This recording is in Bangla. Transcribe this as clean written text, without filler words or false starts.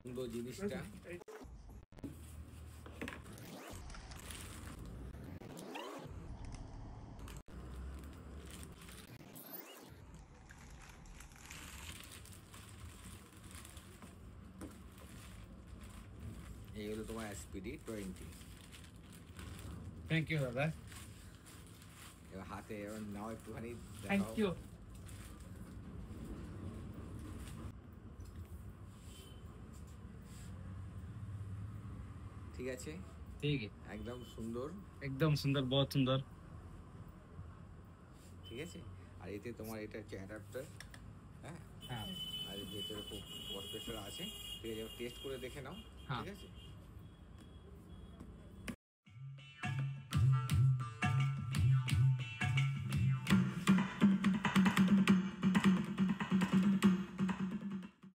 সুন্দর জিনিসটা। এই হলো তোমার SPD 20। থ্যাংক ইউ দাদা। এবার হাতে এবার নাও একটুখানি থ্যাংক দেখাও। ইউ। ঠিক আছে, ঠিক আছে, একদম সুন্দর, একদম সুন্দর, বহুত সুন্দর। ঠিক আছে। আর এতে তোমার এটা হচ্ছে অ্যাডাপ্টার, হ্যাঁ, হ্যাঁ আর ভেতরে খুব ওয়াশ প্রেশার আছে। ঠিক আছে, টেস্ট করে দেখে নাও। হ্যাঁ। ঠিক আছে।